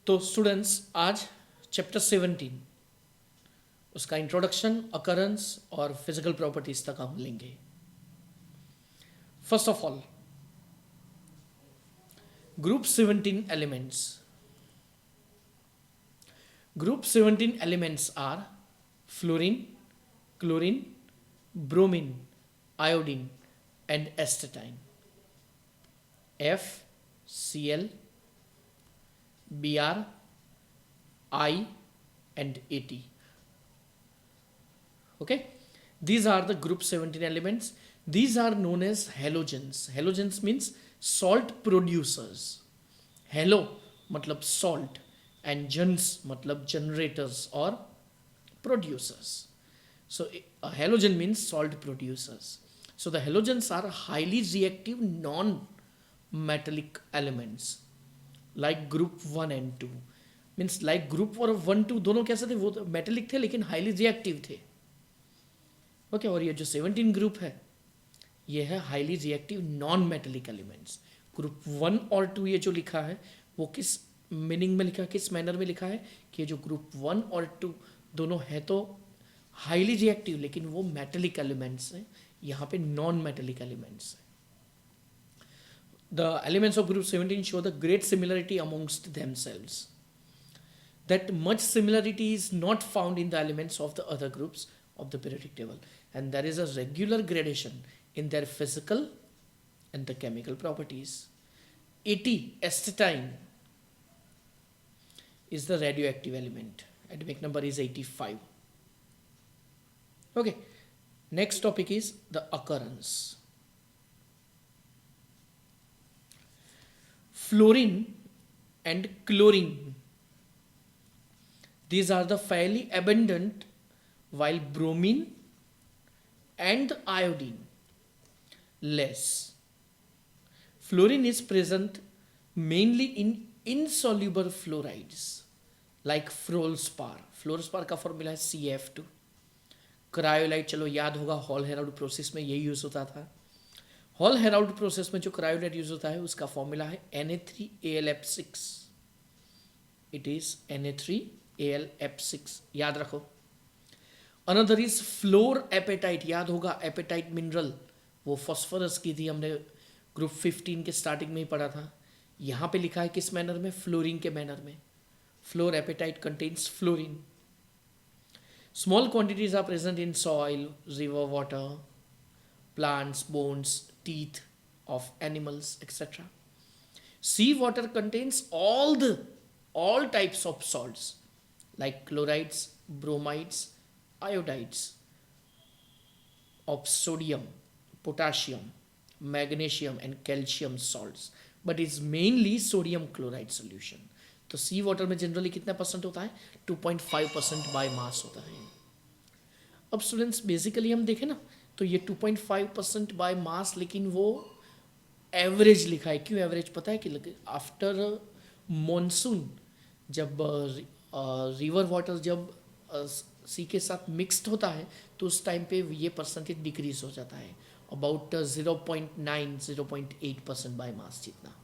तो स्टूडेंट्स आज चैप्टर 17 उसका इंट्रोडक्शन, अकरेंस और फिजिकल प्रॉपर्टीज तक हम लेंगे. First of all, group 17 elements. Group 17 elements are fluorine, chlorine, bromine, iodine, and astatine. F, Cl, Br, I, and At. Okay, these are the group 17 elements. These are known as halogens. Halogens means salt producers. Halo मतलब salt and gens मतलब generators or producers. So a halogen means salt producers. So the halogens are highly reactive non-metallic elements like group 1 and 2. Means like group और 1 2 दोनों कैसे थे, वो तो metallic थे लेकिन highly reactive थे. ओके, और ये जो 17 ग्रुप है ये है highly reactive non metallic elements. Group 1 और 2 ये जो लिखा है वो किस मीनिंग में लिखा है, किस मैनर में लिखा है कि ये जो ग्रुप 1 और 2 दोनों है तो हाईली रिएक्टिव लेकिन वो मेटेलिक एलिमेंट्स हैं, यहाँ पे नॉन मेटेलिक एलिमेंट्स हैं. The elements of group 17 show the great similarity amongst themselves. That much similarity is not found in the elements of the other groups of the periodic table, and there is a regular gradation in their physical and the chemical properties. 80 astatine is the radioactive element. Atomic number is 85. Okay, next topic is the occurrence. Fluorine and chlorine, these are the fairly abundant, while bromine and iodine less. Fluorine is present mainly in insoluble fluorides like fluorspar. Fluorspar का formula है CF2. Cryolite, चलो याद होगा, hall Herald process में यही use होता था. Hall Herald process में जो क्रायोलाइट यूज होता है उसका फॉर्मूला है Na3AlF6. इट इज Na3AlF6, याद रखो. अनदर इज फ्लोर एपेटाइट, याद होगा एपेटाइट मिनरल, वो फॉस्फोरस की थी, हमने ग्रुप 15 के स्टार्टिंग में ही पढ़ा था. यहाँ पे लिखा है किस मैनर में, फ्लोरीन के मैनर में. Fluorapatite contains fluorine. Small quantities are present in soil, river water, plants, bones, teeth of animals etcetera. Sea water contains all types of salts like chlorides, bromides, iodides of sodium, potassium, magnesium and calcium salts, but is mainly sodium chloride solution. तो सी water में generally कितना percent होता है, 2.5% by mass होता है. अब students basically हम देखें ना तो ये 2.5% बाय मास, लेकिन वो एवरेज लिखा है. क्यों एवरेज पता है कि आफ्टर मॉनसून जब रिवर वाटर जब सी के साथ मिक्सड होता है तो उस टाइम पे ये परसेंटेज डिक्रीज हो जाता है अबाउट 0.9-0.8% बाय मास जितना.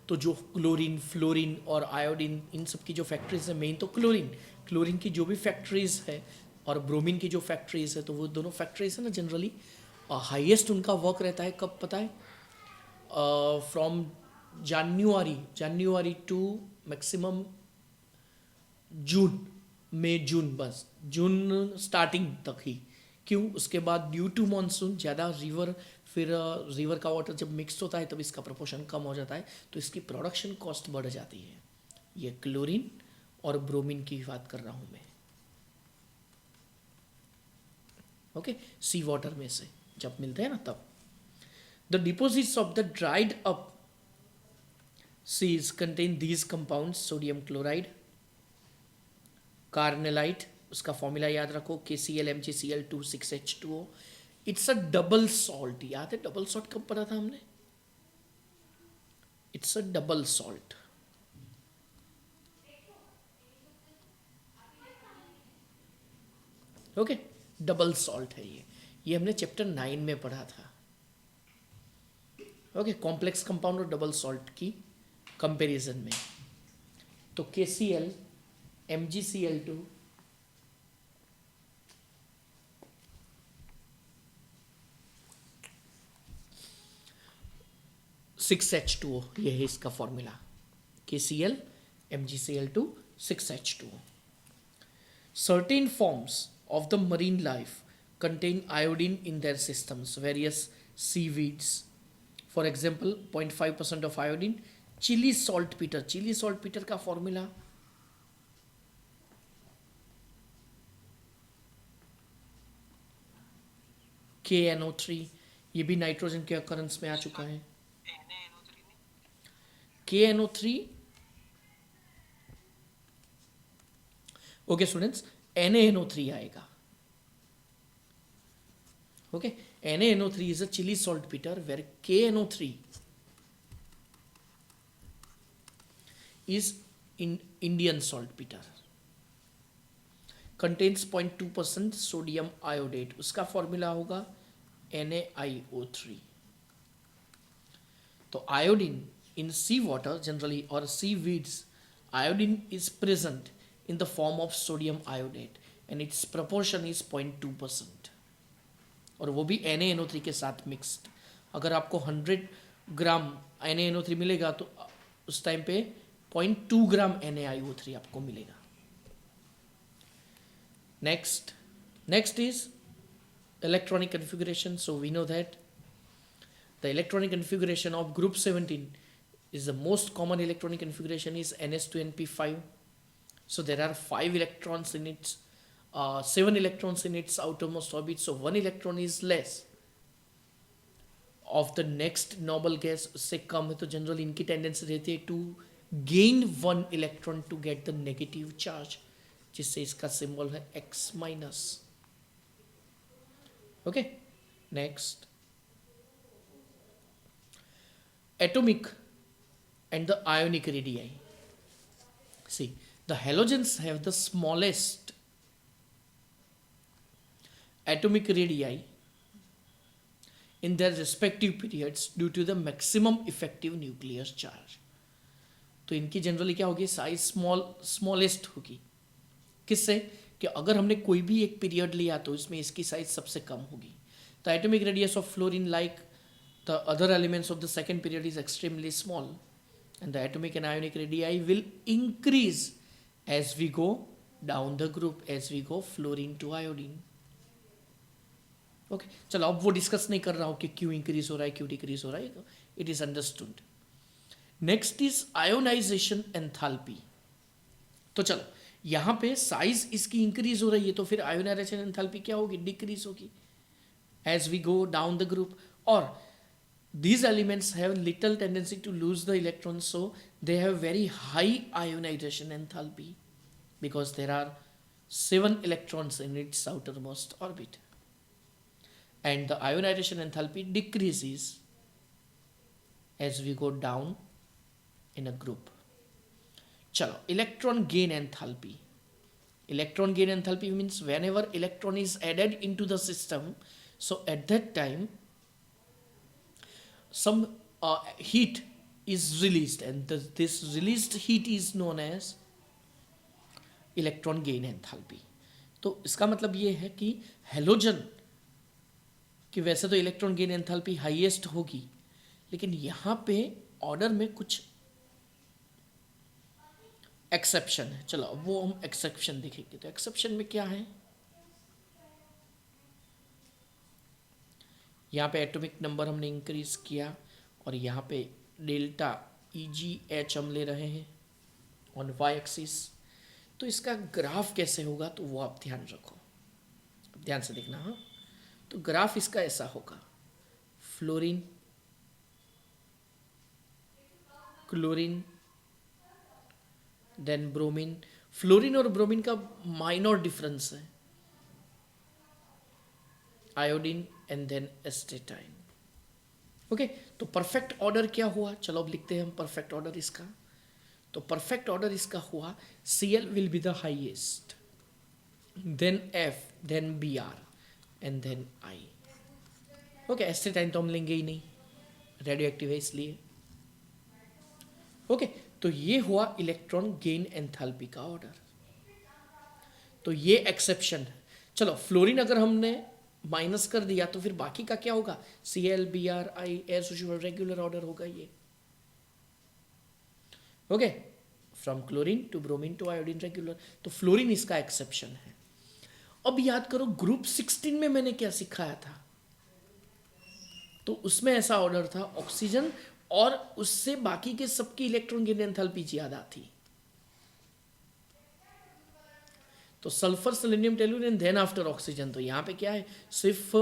तो जो क्लोरीन, फ्लोरीन और आयोडीन, इन सब की जो फैक्ट्रीज है, मेन तो क्लोरीन की जो भी फैक्ट्रीज है और ब्रोमीन की जो फैक्ट्रीज है, तो वो दोनों फैक्ट्रीज है ना जनरली हाईएस्ट उनका वर्क रहता है कब पता है, फ्रॉम जनवरी टू मैक्सिमम जून, बस जून स्टार्टिंग तक ही. क्यों, उसके बाद ड्यू टू मानसून ज़्यादा रिवर का वाटर जब मिक्स होता है तब इसका प्रोपोर्शन कम हो जाता है, तो इसकी प्रोडक्शन कॉस्ट बढ़ जाती है. ये क्लोरीन और ब्रोमीन की बात कर रहा हूँ मैं. ओके, सी वाटर में से जब मिलते हैं ना तब. The deposits of the dried up seas contain these compounds: sodium chloride, carnallite, उसका फॉर्मूला याद रखो, KCl MgCl2 6H2O. It's a double salt. याद है डबल सॉल्ट कब पढ़ा था हमने, it's a double salt. Okay, double salt है ये हमने चैप्टर 9 में पढ़ा था. ओके, कॉम्प्लेक्स कंपाउंड और डबल सॉल्ट की कंपैरिजन में. तो KCl, MgCl2, 6H2O, ये है इसका formula, KCl, MgCl2, 6H2O. Certain forms of the marine life contain iodine in their systems, various seaweeds. For example, 0.5% of iodine, chili saltpeter. Chili saltpeter का formula KNO3, ये भी nitrogen के occurrence में आ चुका है. KNO3, ओके स्टूडेंट्स, NaNO3 आएगा. Okay, NaNO3 is a chili saltpeter where KNO3 is in Indian saltpeter. Contains 0.2% sodium iodate. उसका formula होगा NaIO3. तो iodine in seawater generally or seaweeds, iodine is present in the form of sodium iodate and its proportion is 0.2%. और वो भी NaNO3 के साथ mixed. अगर आपको 100 ग्राम NaNO3 मिलेगा तो उस टाइम पे 0.2 ग्राम NaIO3 आपको मिलेगा. Next is electronic configuration. So we know that the electronic configuration of group 17 is the most common electronic configuration is NS2np5. So there are 5 electrons in its 7 electrons in its outermost orbit, so 1 electron is less of the next noble gas, उससे कम है. तो general इनकी tendency रहती है to gain 1 electron to get the negative charge, जिससे इसका symbol है X minus. Okay, next, atomic and the ionic radii. See, the halogens have the smallest atomic radii in their respective periods due to the maximum effective nuclear charge. तो इनकी generally क्या होगी, size smallest होगी. किससे कि अगर हमने कोई भी एक पीरियड लिया तो इसमें इसकी साइज सबसे कम होगी. The atomic radius of fluorine like the other elements of the second period is extremely small, and the atomic and ionic radii will increase as we go down the group, as we go fluorine to iodine. Okay, चलो अब वो discuss नहीं कर रहा हूँ कि क्यों increase हो रहा है क्यों डिक्रीज हो रहा है, it is understood. Next is ionisation enthalpy. तो चलो यहाँ पे साइज इसकी इंक्रीज हो रही है तो फिर आयोनाइजेशन एंथैल्पी क्या होगी, डिक्रीज होगी as we go down the group. और these elements have little tendency to lose the electrons, so they have very high ionization enthalpy because there are 7 electrons in its outermost orbit, and the ionization enthalpy decreases as we go down in a group. Chalo, electron gain enthalpy. Electron gain enthalpy means whenever electron is added into the system, so at that time some heat is released, and this released heat is known as electron gain enthalpy. तो इसका मतलब ये है कि halogen कि वैसे तो electron gain enthalpy highest होगी, लेकिन यहाँ पे ऑर्डर में कुछ एक्सेप्शन है. चलो अब वो हम एक्सेप्शन देखेंगे. तो एक्सेप्शन में क्या है, यहाँ पे एटॉमिक नंबर हमने इंक्रीज किया और यहाँ पे डेल्टा EgH हम ले रहे हैं ऑन वाई एक्सिस. तो इसका ग्राफ कैसे होगा तो वो आप ध्यान रखो, ध्यान से देखना. हाँ, तो ग्राफ इसका ऐसा होगा, fluorine, chlorine, then bromine. Fluorine और ब्रोमीन का माइनर डिफरेंस है, iodine and then astatine. Okay, तो परफेक्ट ऑर्डर क्या हुआ, चलो अब लिखते हैं हम परफेक्ट ऑर्डर इसका. तो परफेक्ट ऑर्डर इसका हुआ Cl will be the highest, then F, then Br and then I. Okay, astatine तो हम लेंगे ही नहीं, रेडियो एक्टिव है इसलिए. ओके, तो ये हुआ इलेक्ट्रॉन गेन एंथैल्पी का ऑर्डर। तो ये एक्सेप्शन है। चलो फ्लोरीन अगर हमने माइनस कर दिया तो फिर बाकी का क्या होगा, Cl Br I as usual regular order होगा ये। Okay, from chlorine to bromine to iodine regular. तो फ्लोरीन इसका एक्सेप्शन है। अब याद करो ग्रुप 16 में मैंने क्या सिखाया था, तो उसमें ऐसा ऑर्डर था ऑक्सीजन और उससे बाकी के सबकी इलेक्ट्रॉन गेन एंथैल्पी ज्यादा थी। तो sulphur selenium tellurium then after oxygen. तो यहाँ पे क्या है, सिर्फ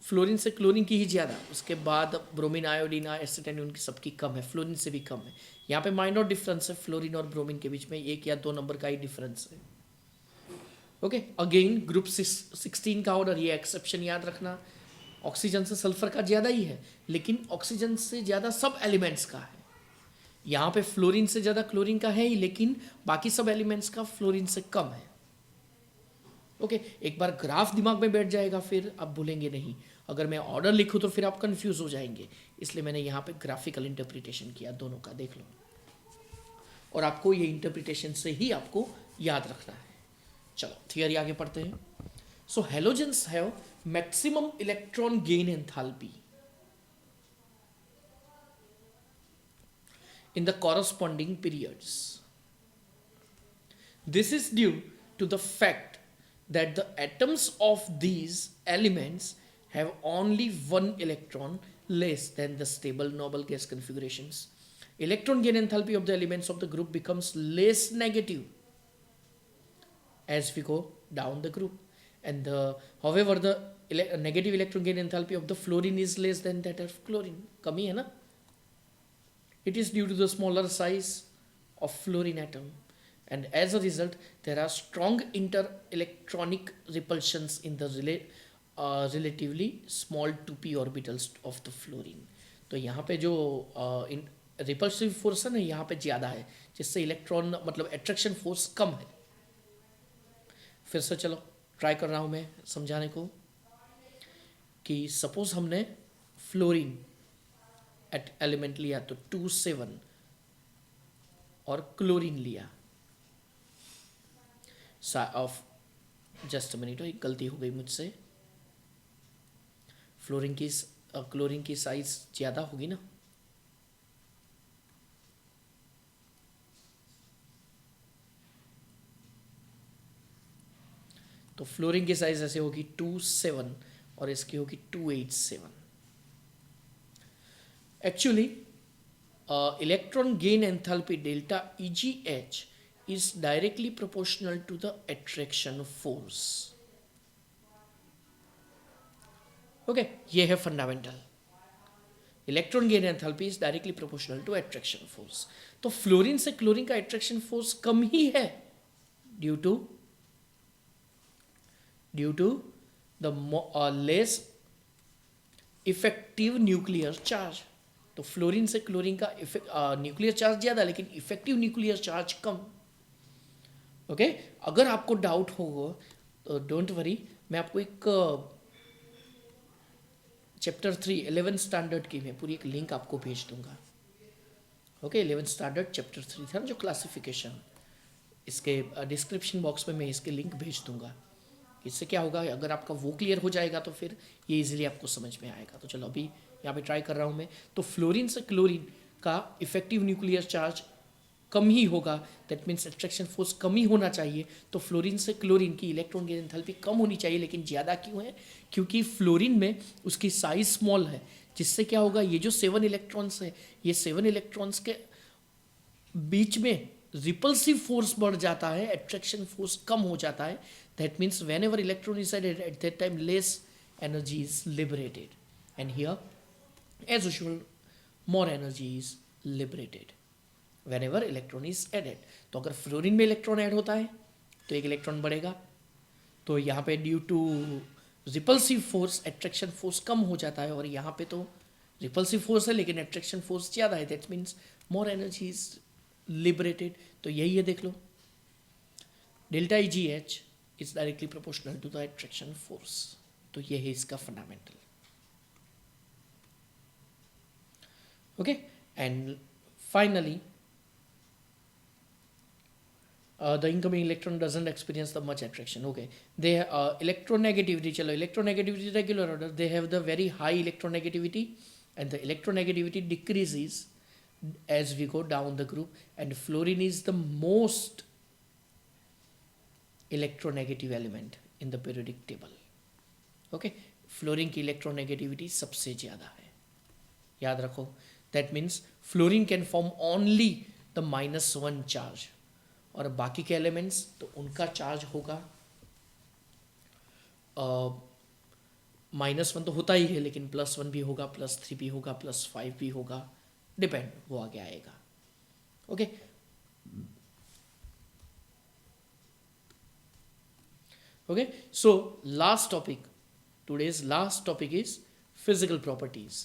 फ्लोरीन से क्लोरीन की ही ज़्यादा, उसके बाद ब्रोमीन आयोडीन एसिटेट उनकी सबकी कम है, फ्लोरीन से भी कम है। यहाँ पे माइनर डिफरेंस है फ्लोरीन और ब्रोमीन के बीच में, 1 या 2 नंबर का ही डिफरेंस है। ओके, अगेन ग्रुप 16 का ऑर्डर, ये एक्सेप्शन याद रखना। ऑक्सीजन से सल्फर का ज़्यादा ही है, लेकिन ऑक्सीजन से ज़्यादा सब एलिमेंट्स का है। यहाँ पे फ्लोरीन से ज़्यादा क्लोरीन का है ही, लेकिन बाकी सब एलिमेंट्स का फ्लोरीन से कम है। ओके, एक बार ग्राफ दिमाग में बैठ जाएगा फिर आप भूलेंगे नहीं। अगर मैं ऑर्डर लिखूँ तो फिर आप कंफ्यूज हो जाएंगे, इसलिए मैंने यहाँ पे ग्राफिकल इंटरप्रिटेशन किया दोनों का, देख लो। और आपको ये इंटरप्रिटेशन से ही आपको याद रखना है। चलो थियरी आगे पढ़ते हैं। So halogens have maximum electron gain enthalpy in the corresponding periods. This is due to the fact that the atoms of these elements have only one electron less than the stable noble gas configurations. Electron gain enthalpy of the elements of the group becomes less negative as we go down the group, and however the negative electron gain enthalpy of the fluorine is less than that of chlorine. कमी है ना? It is due to the smaller size of fluorine atom, and as a result there are strong interelectronic repulsions in the relatively small 2p orbitals of the fluorine. तो यहाँ पे जो repulsive force है ना यहाँ पे ज़्यादा है, जिससे इलेक्ट्रॉन मतलब एट्रैक्शन फोर्स कम है। फिर से चलो ट्राई कर रहा हूँ मैं समझाने को कि सपोज हमने फ्लोरीन एलिमेंट लिया तो 2,7 और क्लोरीन लिया ऑफ, जस्ट मिनट, एक गलती हो गई मुझसे, क्लोरीन की साइज ज़्यादा होगी ना, तो फ्लोरीन की साइज ऐसे होगी 2,7 और इसकी होगी 2,8,7। Actually, electron gain enthalpy delta EGH is directly proportional to the attraction force. Okay, ये है fundamental. Electron gain enthalpy is directly proportional to attraction force. तो फ्लोरीन से क्लोरीन का attraction force कम ही है due to the less effective nuclear charge. तो fluorine से chlorine का nuclear charge ज़्यादा लेकिन इफेक्टिव न्यूक्लियर चार्ज कम। ओके, अगर आपको डाउट होगा तो डोंट वरी, मैं आपको एक चैप्टर 3 11th स्टैंडर्ड की मैं पूरी एक लिंक आपको भेज दूंगा। ओके, 11th स्टैंडर्ड चैप्टर 3 था ना जो क्लासिफिकेशन, इसके डिस्क्रिप्शन बॉक्स में मैं इसके लिंक भेज दूंगा। इससे क्या होगा, अगर आपका वो क्लियर हो जाएगा तो फिर ये इजीली आपको समझ में आएगा। तो चलो अभी यहाँ पे ट्राई कर रहा हूँ मैं। तो फ्लोरीन से क्लोरीन का इफेक्टिव न्यूक्लियर चार्ज कम ही होगा, दैट मीन्स एट्रैक्शन फोर्स कम ही होना चाहिए। तो फ्लोरीन से क्लोरीन की इलेक्ट्रॉन गेन एंथैल्पी कम होनी चाहिए, लेकिन ज़्यादा क्यों है, क्योंकि फ्लोरीन में उसकी साइज स्मॉल है, जिससे क्या होगा, ये जो 7 इलेक्ट्रॉन्स है, ये 7 इलेक्ट्रॉन्स के बीच में रिपल्सिव फोर्स बढ़ जाता है, एट्रैक्शन फोर्स कम हो जाता है। That means whenever electron is added at that time less energy is liberated, and here as usual more energy is liberated whenever electron is added. तो अगर फ्लोरीन में इलेक्ट्रॉन ऐड होता है तो एक इलेक्ट्रॉन बढ़ेगा, तो यहाँ पे due to repulsive force attraction force कम हो जाता है, और यहाँ पे तो रिपल्सिव फोर्स है लेकिन एट्रैक्शन फोर्स ज़्यादा है, that means more energy is liberated. तो यही है, देख लो, delta EGH is directly proportional to the attraction force. तो ये है इसका fundamental. Okay, and finally The incoming electron doesn't experience the much attraction. Okay, they electronegativity, chalo electronegativity regular order, they have the very high electronegativity, and the electronegativity decreases as we go down the group, and fluorine is the most electronegative element in the periodic table. Okay, fluorine की electronegativity सबसे ज़्यादा है, याद रखो. That means fluorine can form only the -1 charge, और बाकी के elements तो उनका चार्ज होगा -1 तो होता ही है, लेकिन +1 भी होगा, +3 भी होगा, +5 भी होगा, डिपेंड, वो आगे आएगा. Okay okay, so last topic, today's last topic is physical properties.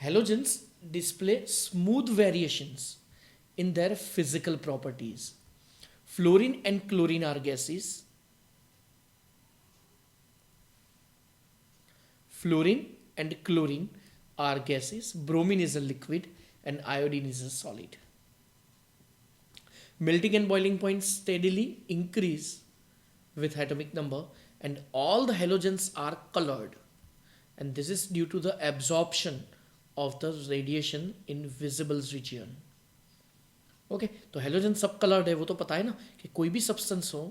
Halogens display smooth variations in their physical properties. Fluorine and chlorine are gases. Fluorine and chlorine are gases. Bromine is a liquid and iodine is a solid. Melting and boiling points steadily increase with atomic number, and all the halogens are colored, and this is due to the absorption of the radiation in visible region. Okay, तो halogen सब coloured है, वो तो पता है ना कि कोई भी सब्सटेंस हो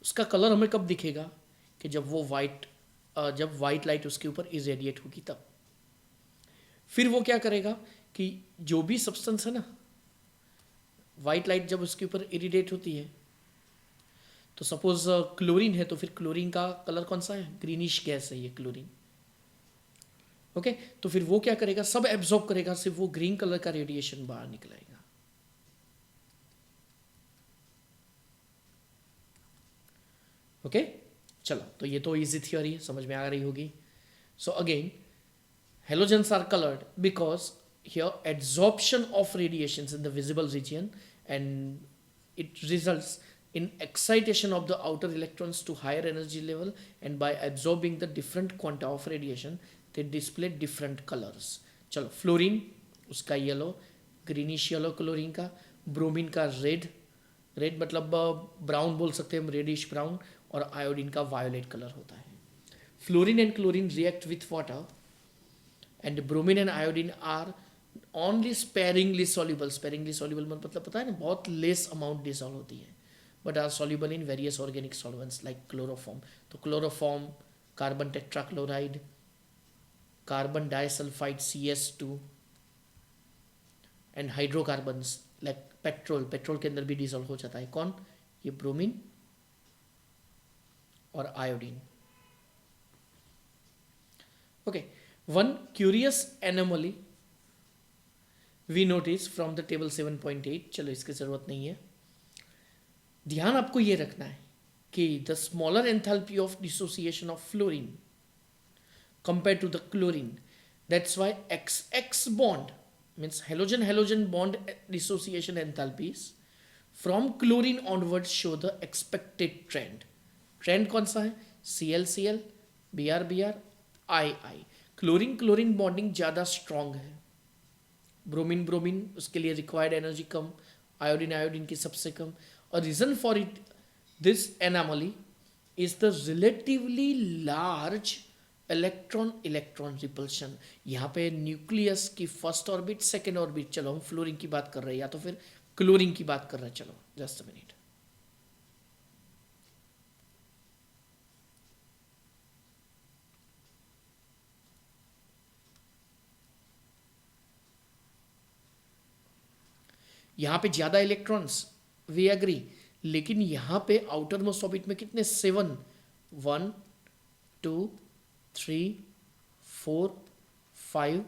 उसका कलर हमें कब दिखेगा, कि जब वो जब वाइट लाइट उसके ऊपर इरेडिएट होगी तब. फिर वो क्या करेगा कि जो भी सब्सटेंस है ना, वाइट लाइट जब उसके ऊपर इरेडिएट होती है, तो सपोज क्लोरीन है, तो फिर क्लोरीन का कलर कौन सा है, ग्रीनिश गैस है ये क्लोरीन. ओके, तो फिर वो क्या करेगा, सब एब्जॉर्ब करेगा, सिर्फ वो ग्रीन कलर का रेडिएशन बाहर निकलेगा. ओके, चलो, तो ये तो इजी थ्योरी है, समझ में आ रही होगी. So again, halogens are coloured because here absorption of radiations in the visible region, and it results in excitation of the outer electrons to higher energy level, and by absorbing the different quanta of radiation they display different colors. चलो, fluorine उसका yellow, greenish yellow chlorine का, bromine का red, red मतलब brown बोल सकते हैं हम, reddish brown, और आयोडीन का वायोलेट कलर होता है. Fluorine and chlorine react with water, and bromine and iodine are only sparingly soluble. Sparingly soluble मतलब पता है ना, बहुत लेस अमाउंट डिसॉल्व होती है, but are soluble in various organic solvents like chloroform. तो chloroform, carbon tetrachloride, carbon disulfide CS2, and hydrocarbons like petrol. Petrol के अंदर भी डिसॉल्व हो जाता है, कौन, ये ब्रोमीन और iodine. Okay, one curious anomaly we notice from the table 7.8. चलो, इसकी जरूरत नहीं है. ध्यान आपको ये रखना है कि the smaller enthalpy of dissociation of fluorine compare to the chlorine, that's why XX bond means halogen halogen bond dissociation enthalpies from chlorine onward show the expected trend. Trend कौन सा है, ClCl, Br II. Chlorine chlorine bonding ज़्यादा strong है, bromine bromine उसके लिए required energy कम, iodine iodine की सबसे कम. A reason for it, this anomaly, is the relatively large electron repulsion. यहाँ पे न्यूक्लियस की फर्स्ट ऑर्बिट, सेकेंड ऑर्बिट, चलो हम फ्लोरीन की बात कर रहे हैं या तो फिर क्लोरीन की बात कर रहे हैं. चलो, जस्ट अ मिनट. यहाँ पे ज्यादा इलेक्ट्रॉन्स, वी एग्री, लेकिन यहां पे आउटर मोस्ट ऑर्बिट में कितने, 7, 1 2 3 4 5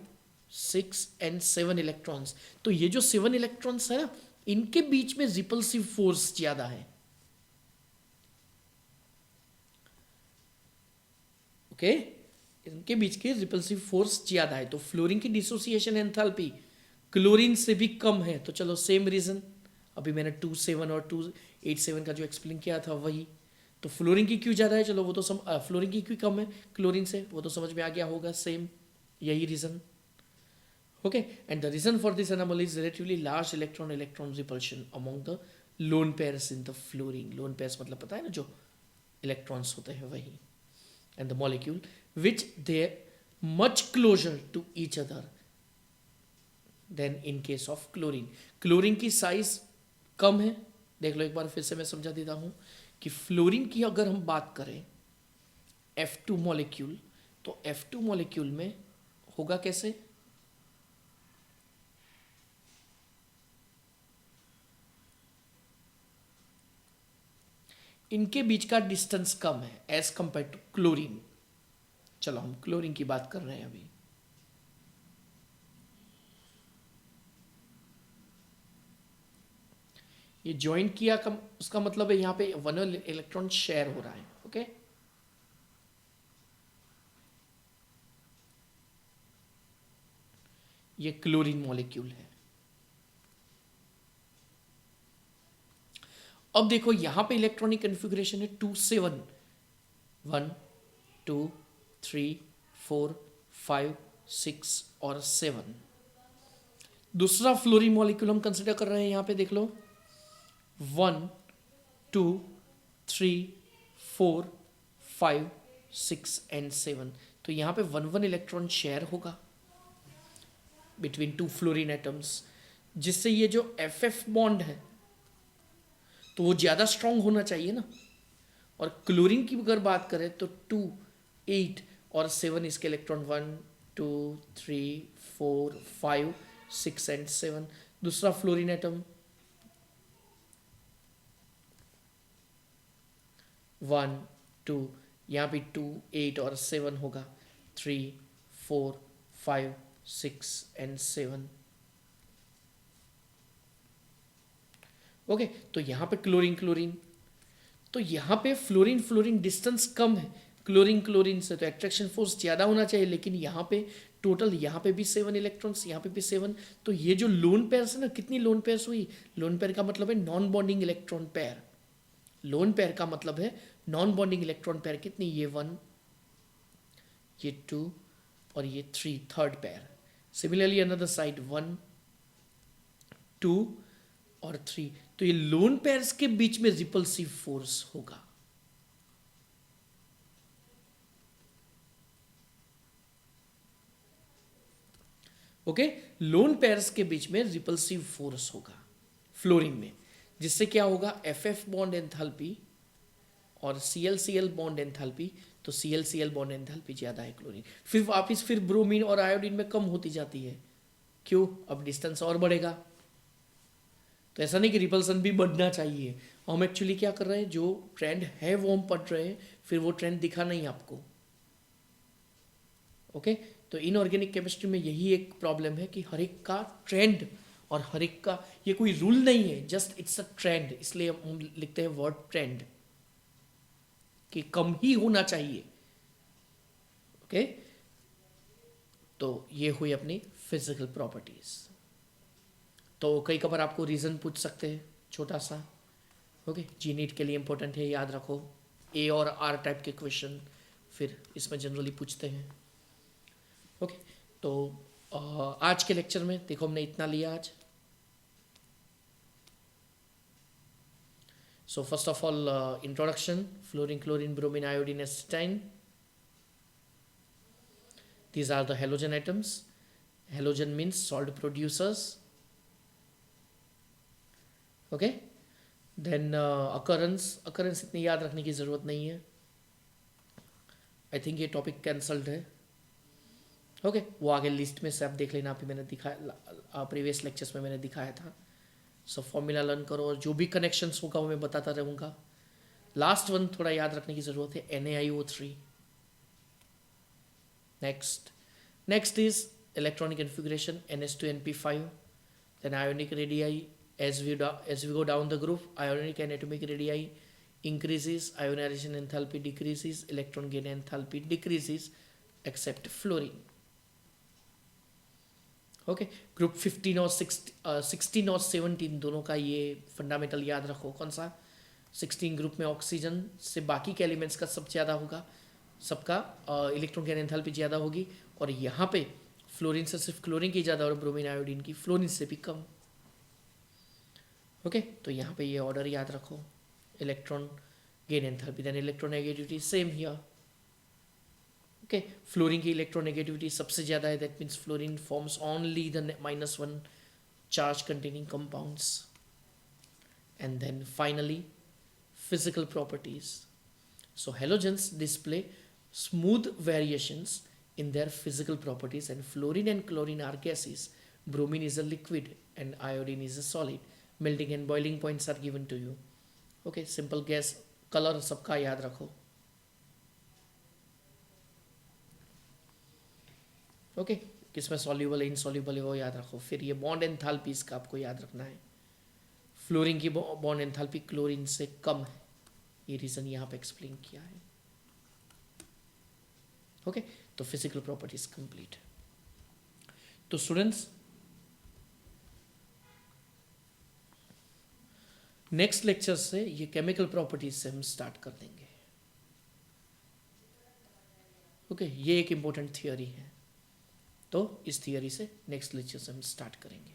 6 एंड 7 इलेक्ट्रॉन्स. तो ये जो 7 इलेक्ट्रॉन्स है ना, इनके बीच में रिपल्सिव फोर्स ज्यादा है. ओके, इनके बीच के रिपल्सिव फोर्स ज्यादा है. तो फ्लोरीन की डिसोसिएशन एंथैल्पी क्लोरीन से भी कम है. तो चलो, सेम रीजन, अभी मैंने 2.7 और 2.87 का जो एक्सप्लेन किया था वही. तो फ्लोरीन की क्यों ज़्यादा है, चलो वो तो फ्लोरीन की क्यों कम है क्लोरीन से, वो तो समझ में आ गया होगा. सेम यही reason. Okay, and the reason for this anomaly is relatively large electron repulsion among the lone pairs in the fluorine. Lone pairs मतलब पता है ना, जो electrons होते हैं वही, and the molecule which they much closer to each other than in case of chlorine. Chlorine की size कम है. देख लो एक बार फिर से मैं समझा देता हूँ कि फ्लोरीन की अगर हम बात करें F2 मॉलिक्यूल, तो F2 मॉलिक्यूल में होगा कैसे, इनके बीच का डिस्टेंस कम है एज कंपेयर टू क्लोरीन. चलो हम क्लोरीन की बात कर रहे हैं अभी. ये ज्वाइन किया कम, उसका मतलब है यहां पे वन इलेक्ट्रॉन शेयर हो रहा है. ओके, ये क्लोरीन मॉलिक्यूल है. अब देखो यहां पे इलेक्ट्रॉनिक कन्फिग्रेशन है 2 से 1, 1 2 3 4 5 6 और 7. दूसरा फ्लोरीन मॉलिक्यूल हम कंसिडर कर रहे हैं यहां पे, देख लो 1 2 3 4 5 6 एंड 7. तो यहां पे 1 इलेक्ट्रॉन शेयर होगा बिटवीन 2 फ्लोरीन एटम्स, जिससे ये जो FF बॉन्ड है तो वो ज़्यादा स्ट्रांग होना चाहिए ना. और क्लोरीन की अगर बात करें तो 2 8 और 7 इसके इलेक्ट्रॉन 1 2 3 4 5 6 एंड 7. दूसरा फ्लोरीन एटम 1 2, यहाँ पे 2 8 और 7 होगा, 3 4 5 6 एंड 7. ओके, तो यहाँ पे क्लोरीन, तो यहाँ पे फ्लोरीन डिस्टेंस कम है क्लोरीन से, तो एट्रैक्शन फोर्स ज़्यादा होना चाहिए. लेकिन यहाँ पे टोटल, यहाँ पे भी 7 इलेक्ट्रॉन्स, यहाँ पे भी 7. तो ये जो लोन पेयर्स है ना, कितनी लोन पेयर्स हुई, लोन पेयर का मतलब है non bonding electron pair. Lone pair का मतलब है नॉन बॉन्डिंग इलेक्ट्रॉन पेयर. कितनी, ये 1 ये 2 और ये 3, third pair. Similarly another side 1 2 और 3. तो ये लोन पेयर्स के बीच में रिपल्सिव फोर्स होगा. ओके, लोन पेयर्स के बीच में रिपल्सिव फोर्स होगा फ्लोरीन में, जिससे क्या होगा, FF बॉन्ड एंथैल्पी और CL बॉन्ड एंथैल्पी. तो CL बॉन्ड एंथैल्पी ज्यादा है क्लोरीन. फिर वापिस फिर ब्रोमीन और आयोडीन में कम होती जाती है. क्यों, अब डिस्टेंस और बढ़ेगा. तो ऐसा नहीं कि रिपल्सन भी बढ़ना चाहिए. हम एक्चुअली क्या कर रहे हैं, जो ट्रेंड है वो हम पढ़ रहे हैं, फिर वो ट्रेंड दिखा नहीं आपको. ओके, तो इनऑर्गेनिक केमिस्ट्री में यही एक प्रॉब्लम है कि हर एक का ट्रेंड और हर एक का, ये कोई रूल नहीं है, जस्ट इट्स अ ट्रेंड. इसलिए हम लिखते हैं वर्ड ट्रेंड, कि कम ही होना चाहिए. ओके, तो ये हुई अपनी फिजिकल प्रॉपर्टीज. तो कई कबार आपको रीज़न पूछ सकते हैं छोटा सा. ओके, जी नीट के लिए इंपॉर्टेंट है, याद रखो. A और R टाइप के क्वेश्चन फिर इसमें जनरली पूछते हैं. ओके, तो आज के लेक्चर में देखो हमने इतना लिया आज. So first of all, introduction, fluorine, chlorine, bromine, iodine, acetylene. These are the halogen atoms. Halogen means salt producers. Okay. Then occurrence इतनी याद रखने की ज़रूरत नहीं है. I think ये टॉपिक कैंसल्ड है. ओके, वो आगे लिस्ट में से आप देख लेना. अभी मैंने दिखाया, प्रीवियस लेक्चर्स में मैंने दिखाया था. सो फॉर्मूला लर्न करो, और जो भी कनेक्शंस होगा वो मैं बताता रहूँगा. लास्ट वन थोड़ा याद रखने की ज़रूरत है, NaIO3. Next is electronic configuration, NS2 NP5. then ionic radii. As we go down the group, ionic and atomic radii increases, ionization enthalpy decreases, electron gain enthalpy decreases, except fluorine. Okay, group 15 और 16 और 17 दोनों का ये fundamental याद रखो. कौन सा, 16 group में ऑक्सीजन से बाकी के एलिमेंट्स का सब ज़्यादा होगा, सबका इलेक्ट्रॉन गेन एंथैल्पी ज़्यादा होगी. और यहाँ पे फ्लोरीन से सिर्फ क्लोरीन की ज़्यादा और ब्रोमीन आयोडीन की फ्लोरीन से भी कम। ओके, तो यहाँ पे ये ऑर्डर याद रखो, electron gain enthalpy then electronegativity same here. Okay, fluorine की इलेक्ट्रोनेगेटिविटी सबसे ज़्यादा है, that means fluorine forms only the -1 charge containing compounds. And then finally, physical properties. So halogens display smooth variations in their physical properties, and fluorine and chlorine are gases, bromine is a liquid, and iodine is a solid. Melting and boiling points are given to you. Okay, simple gas color सबका याद रखो। Okay, किसमें soluble है insoluble है वो याद रखो। फिर ये बॉन्ड एंथैल्पीज का आपको याद रखना है। फ्लोरीन की बॉन्ड एंथैल्पी क्लोरीन से कम है, ये रीजन यहाँ पे एक्सप्लेन किया है। ओके, तो फिजिकल प्रॉपर्टीज कंप्लीट। तो स्टूडेंट्स, नेक्स्ट लेक्चर से ये केमिकल प्रॉपर्टीज से हम स्टार्ट कर देंगे। ओके, ये एक इंपॉर्टेंट थियोरी है, तो इस थियोरी से नेक्स्ट लेक्चर से हम स्टार्ट करेंगे।